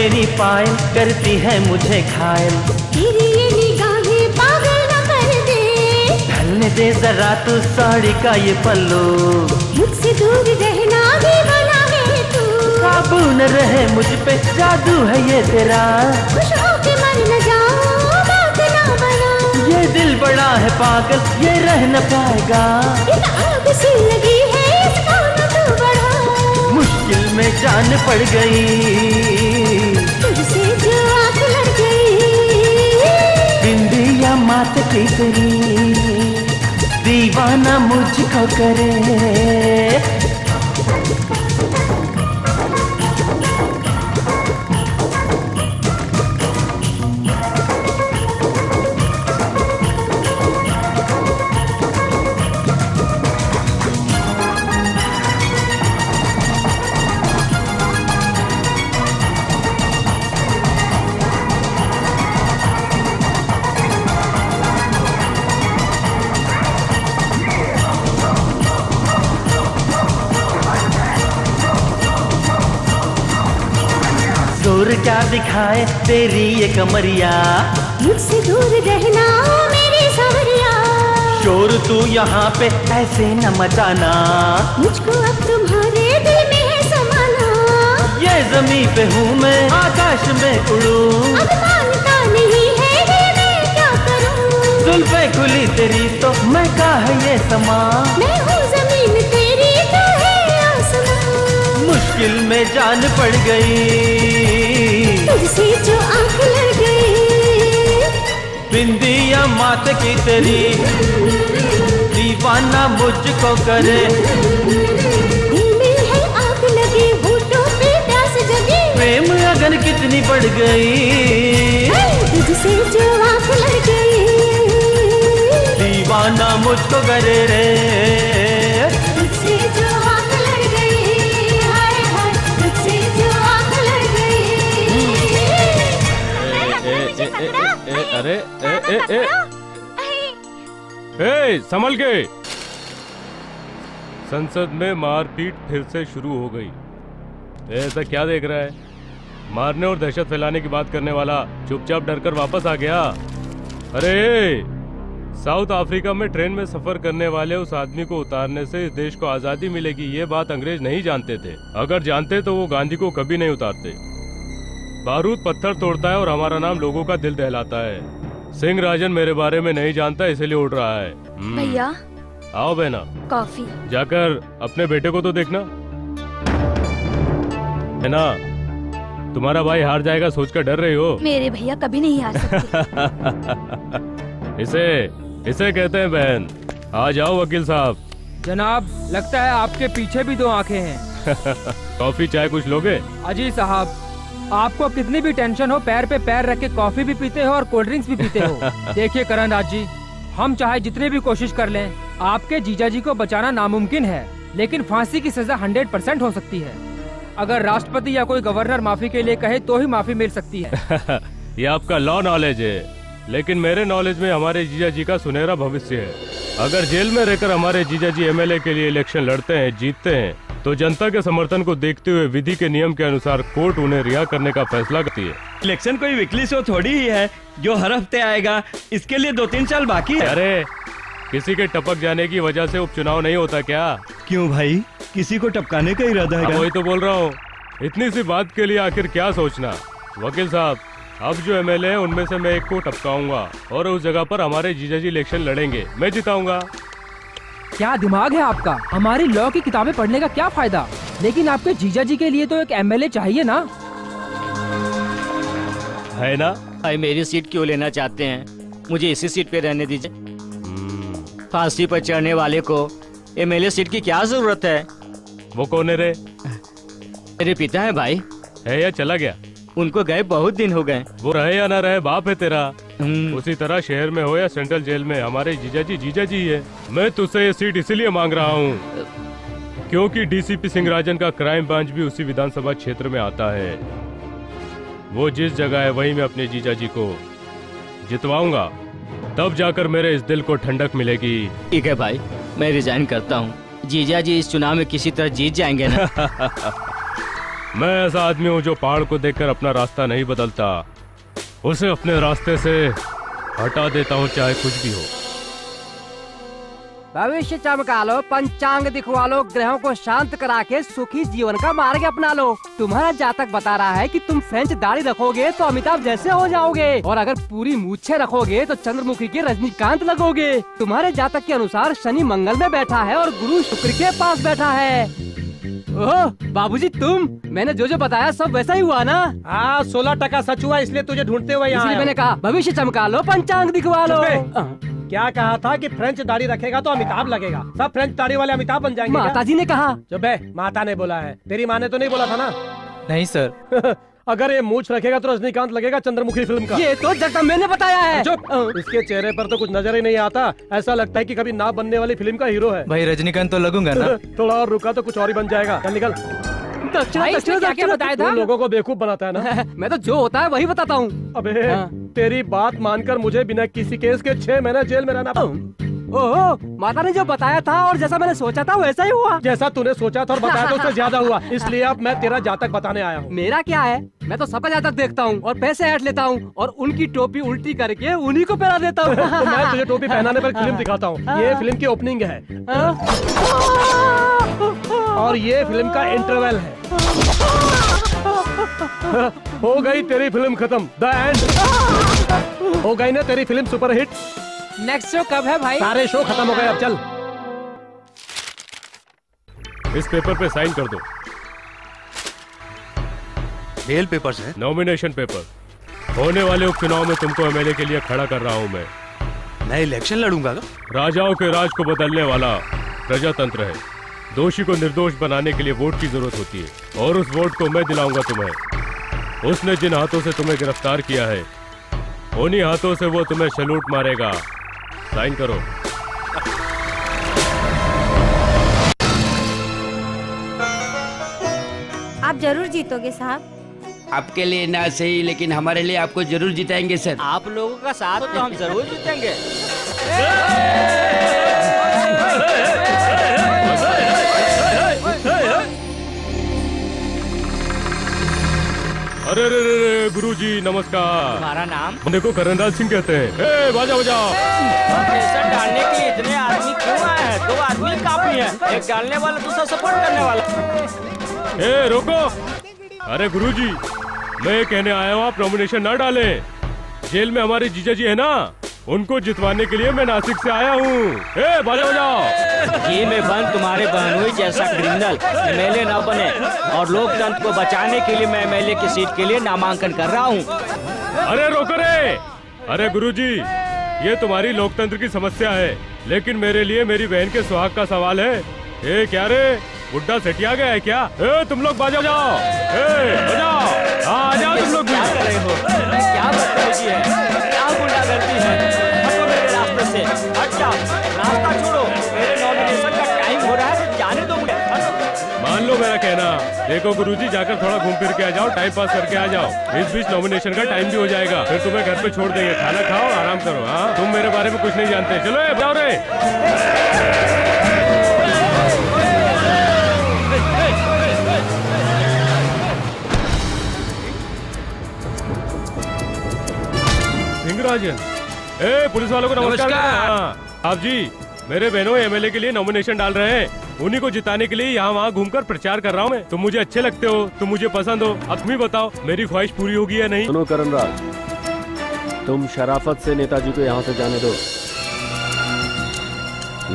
तेरी पायल करती है मुझे घायल। तेरी ये निगाहें पागल न कर दे। ढलने दे जरा तू साड़ी का ये पल्लू। मुझसे दूर रहना दीवाना है तू। काबू न रहे मुझ पे, जादू है ये तेरा। खुश होके मर न जाओ, बात ना बनाओ। ये दिल बड़ा है पागल, ये रह न पाएगा। एक आग सी लगी है, इसको न तू बढ़ा। मुश्किल में जान पड़ गई, तुझसे जो आँख लड़ गई। बिंदिया मात की तेरी, दीवाना मुझको करे। जोर क्या दिखाए तेरी ये कमरिया। मुझसे दूर रहना मेरी सांवरिया। शोर तू यहाँ पे ऐसे न मचाना। मुझको अब तुम्हारे दिल में है समाना। ये जमीन पे हूँ मैं, आकाश में उड़ूं। अब मानता नहीं है ये मैं क्या करूँ। जुल्फे खुली तेरी तो मैं का है ये समा। मैं हूँ जमीन तेरी तो है आसमां। मुश्किल में जान पड़ गई, तुझसे जो आँख लड़ गई। बिंदिया मात की तेरी, दीवाना मुझको करे। दिल में है आग लगी, होठों पे प्यास जगी। प्रेम अगन कितनी बढ़ गई, तुझसे जो आँख लड़ गई। दीवाना मुझको करे रे। तुझसे जो आँख लड़ गई, हाय हाय, तुझसे जो आँख लड़ गई। अरे संभल के। संसद में मारपीट फिर से शुरू हो गई। ऐसा क्या देख रहा है? मारने और दहशत फैलाने की बात करने वाला चुपचाप डरकर वापस आ गया। अरे साउथ अफ्रीका में ट्रेन में सफर करने वाले उस आदमी को उतारने से इस देश को आजादी मिलेगी, ये बात अंग्रेज नहीं जानते थे। अगर जानते तो वो गांधी को कभी नहीं उतारते। बारूद पत्थर तोड़ता है और हमारा नाम लोगों का दिल दहलाता है। सिंह राजन मेरे बारे में नहीं जानता, इसलिए उड़ रहा है। भैया आओ बहना, कॉफी। जाकर अपने बेटे को तो देखना है ना। तुम्हारा भाई हार जाएगा सोचकर डर रही हो। मेरे भैया कभी नहीं हार सकते। इसे कहते हैं बहन। आ जाओ वकील साहब। जनाब, लगता है आपके पीछे भी दो आंखें हैं। कॉफी चाय कुछ लोगे? अजी साहब, आपको कितनी भी टेंशन हो, पैर पे पैर रख के कॉफी भी पीते हो और कोल्ड ड्रिंक्स भी पीते हो। देखिए करण राज जी, हम चाहे जितने भी कोशिश कर लें, आपके जीजा जी को बचाना नामुमकिन है, लेकिन फांसी की सजा 100% हो सकती है। अगर राष्ट्रपति या कोई गवर्नर माफी के लिए कहे तो ही माफी मिल सकती है। ये आपका लॉ नॉलेज है, लेकिन मेरे नॉलेज में हमारे जीजा जी का सुनहरा भविष्य है। अगर जेल में रहकर हमारे जीजा जी एमएलए के लिए इलेक्शन लड़ते हैं, जीतते हैं, तो जनता के समर्थन को देखते हुए विधि के नियम के अनुसार कोर्ट उन्हें रिहा करने का फैसला करती है। इलेक्शन कोई वीकली शो थोड़ी ही है जो हर हफ्ते आएगा। इसके लिए 2-3 साल बाकी है। अरे किसी के टपक जाने की वजह से उपचुनाव नहीं होता क्या? क्यों भाई, किसी को टपकाने का इरादा है? वही तो बोल रहा हूँ, इतनी सी बात के लिए आखिर क्या सोचना। वकील साहब, अब जो एमएलए हैं उनमें से मैं एक को टपकाऊंगा और उस जगह पर हमारे जीजाजी इलेक्शन लड़ेंगे, मैं जिताऊंगा। क्या दिमाग है आपका? हमारी लॉ की किताबें पढ़ने का क्या फायदा? लेकिन आपके जीजा जी के लिए तो एक एमएलए चाहिए ना, है ना? भाई मेरी सीट क्यों लेना चाहते हैं? मुझे इसी सीट पे रहने दीजिए। फांसी पर चढ़ने वाले को एमएलए सीट की क्या जरूरत है? वो कौन है रे? मेरे पिता है भाई। है या चला गया? उनको गए बहुत दिन हो गए। वो रहे या ना रहे, बाप है तेरा। उसी तरह शहर में हो या सेंट्रल जेल में, हमारे जीजा जी है। मैं तुझसे ये सीट इसीलिए मांग रहा हूँ क्योंकि डीसीपी सिंह राजन का क्राइम ब्रांच भी उसी विधानसभा क्षेत्र में आता है। वो जिस जगह है वहीं मैं अपने जीजा जी को जितवाऊंगा, तब जाकर मेरे इस दिल को ठंडक मिलेगी। ठीक है भाई, मैं रिजाइन करता हूँ। जीजा जी इस चुनाव में किसी तरह जीत जाएंगे ना? मैं ऐसा आदमी हूँ जो पहाड़ को देखकर अपना रास्ता नहीं बदलता, उसे अपने रास्ते से हटा देता हूँ, चाहे कुछ भी हो। भविष्य चमका लो, पंचांग दिखवा लो, ग्रहों को शांत करा के सुखी जीवन का मार्ग अपना लो। तुम्हारा जातक बता रहा है कि तुम फ्रेंच दाढ़ी रखोगे तो अमिताभ जैसे हो जाओगे, और अगर पूरी मूछें रखोगे तो चंद्रमुखी के रजनीकांत लगोगे। तुम्हारे जातक के अनुसार शनि मंगल में बैठा है और गुरु शुक्र के पास बैठा है। ओह बाबूजी, तुम, मैंने जो बताया सब वैसा ही हुआ ना? हाँ, 16% सच हुआ, इसलिए तुझे ढूंढते हुए यहाँ इसलिए मैंने कहा भविष्य चमका लो, पंचांग दिखवा लो। क्या कहा था कि फ्रेंच दाढ़ी रखेगा तो अमिताभ लगेगा, सब फ्रेंच दाढ़ी वाले अमिताभ बन जाएंगे। माताजी ने कहा। चुप है, माता ने बोला है, तेरी माँ ने तो नहीं बोला था ना? नहीं सर। अगर ये मूछ रखेगा तो रजनीकांत लगेगा चंद्रमुखी फिल्म का। ये तो जगदम्बे ने बताया है। चुप, इसके चेहरे पर तो कुछ नजर ही नहीं आता, ऐसा लगता है कि कभी ना बनने वाली फिल्म का हीरो है। भाई रजनीकांत तो लगूंगा ना। थोड़ा और रुका तो कुछ और ही बन जाएगा। चल निकल। क्या बताया था? लोगों को बेवकूफ बनाता है ना। मैं तो जो होता है वही बताता हूँ। अबे तेरी बात मानकर मुझे बिना किसी केस के 6 महीने जेल में रहना। ओहो, माता ने जो बताया था और जैसा मैंने सोचा था वैसा ही हुआ। जैसा तूने सोचा था और बताया था उससे ज्यादा हुआ, इसलिए अब मैं तेरा जातक बताने आया हूँ। मेरा क्या है, मैं तो सबका जातक देखता हूँ और पैसे ऐड लेता हूँ और उनकी टोपी उल्टी करके उन्हीं को पहना देता हूँ। तो मैं तुझे टोपी पहनाने पर फिल्म दिखाता हूँ। ये फिल्म की ओपनिंग है और ये फिल्म का इंटरवल है। हो गई तेरी फिल्म खत्म, द एंड। हो गई ना तेरी फिल्म सुपरहिट। नेक्स्ट शो कब है भाई? सारे शो खत्म हो गए, अब चल। इस पेपर पे साइन कर दो। बेल पेपर्स है? Nomination paper. होने वाले उपचुनाव में तुमको एमएलए के लिए खड़ा कर रहा हूँ मैं इलेक्शन लड़ूंगा। राजाओं के राज को बदलने वाला प्रजातंत्र है। दोषी को निर्दोष बनाने के लिए वोट की जरूरत होती है और उस वोट को मैं दिलाऊंगा तुम्हें। उसने जिन हाथों से तुम्हें गिरफ्तार किया है उन्हीं हाथों से वो तुम्हें सैल्यूट मारेगा। साइन करो। आप जरूर जीतोगे साहब। आपके लिए ना सही, लेकिन हमारे लिए आपको जरूर जिताएंगे सर। आप लोगों का साथ तो हम जरूर जीतेंगे। अरे रे गुरुजी नमस्कार। तुम्हारा नाम? देखो करणराज सिंह कहते हैं। बाजा बजाओ। प्रेशर डालने के लिए इतने आदमी क्यों आए हैं? 2 आदमी काफी है, एक डालने वाला दूसरा सपोर्ट करने वाला। ए रोको। अरे गुरुजी, मैं कहने आया हूँ आप नॉमिनेशन ना डालें। जेल में हमारे जीजा जी है ना, उनको जितवाने के लिए मैं नासिक से आया हूँ। बाजा बजाओ। जी में बंद तुम्हारे बहनोई जैसा क्रिमिनल एमएलए न बने और लोकतंत्र को बचाने के लिए मैं एमएलए की सीट के लिए नामांकन कर रहा हूँ। अरे रोको रे। अरे गुरुजी, ये तुम्हारी लोकतंत्र की समस्या है, लेकिन मेरे लिए मेरी बहन के सुहाग का सवाल है। क्या रे, बुड्ढा सेटिया गया है क्या? तुम लोग बाजा बजाओ। बजाओ। आ जाओ तुम लोग भी। क्या बदतमीजी है, क्या गुंडागर्दी है? हटो मेरे रास्ते से, हट जाओ, रास्ता छोड़ो। मेरे नॉमिनेशन का टाइम हो रहा है, जाने दो मुझे। मान लो मेरा कहना। देखो गुरुजी, जाकर थोड़ा घूम फिर के आ जाओ, टाइम पास करके आ जाओ। इस बीच नॉमिनेशन का टाइम भी हो जाएगा, फिर तुम्हें घर पे छोड़ देंगे। खाना खाओ, आराम करो। हाँ, तुम मेरे बारे में कुछ नहीं जानते। चलो बजाओ रे। सिंहराजन, पुलिस वालों को नमस्कार। आप जी, मेरे बहनों एमएलए के लिए नॉमिनेशन डाल रहे हैं, उन्हीं को जिताने के लिए यहाँ वहाँ घूमकर प्रचार कर रहा हूँ मैं। तुम मुझे अच्छे लगते हो, तुम मुझे पसंद हो, अब तुम ही बताओ मेरी ख्वाहिश पूरी होगी या नहीं? सुनो करणराज, तुम शराफत से नेताजी को यहाँ से जाने दो।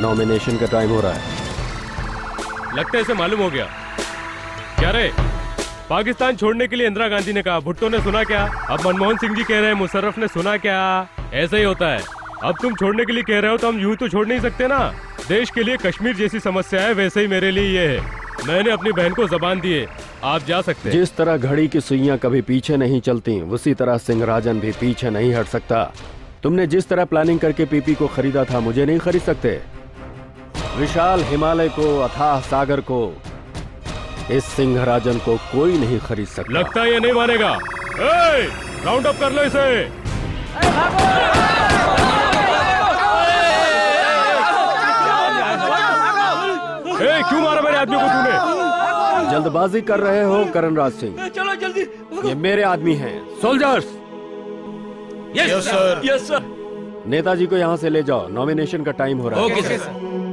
नॉमिनेशन का टाइम हो रहा है। लगता है इसे मालूम हो गया। क्या रे, पाकिस्तान छोड़ने के लिए इंदिरा गांधी ने कहा, भुट्टो ने सुना क्या? अब मनमोहन सिंह जी कह रहे हैं, मुशर्रफ ने सुना क्या? ऐसा ही होता है। अब तुम छोड़ने के लिए कह रहे हो तो हम यूं तो छोड़ नहीं सकते ना। देश के लिए कश्मीर जैसी समस्या है, वैसे ही मेरे लिए ये है। मैंने अपनी बहन को जबान दी है, आप जा सकते हैं। जिस तरह घड़ी की सुइयां कभी पीछे नहीं चलती, उसी तरह सिंहराजन भी पीछे नहीं हट सकता। तुमने जिस तरह प्लानिंग करके पीपी को खरीदा था, मुझे नहीं खरीद सकते। विशाल हिमालय को, अथाह सागर को, इस सिंहराजन को कोई नहीं खरीद सकता। लगता है ये नहीं मानेगा। राउंड अप कर लो इसे। क्यों मारा मेरे आदमी को तूने? जल्दबाजी कर रहे हो करणराज सिंह। चलो जल्दी। ये मेरे आदमी हैं। Soldiers. Yes sir. Yes sir. Netaji को यहाँ से ले जाओ, नॉमिनेशन का टाइम हो रहा है। Okay sir.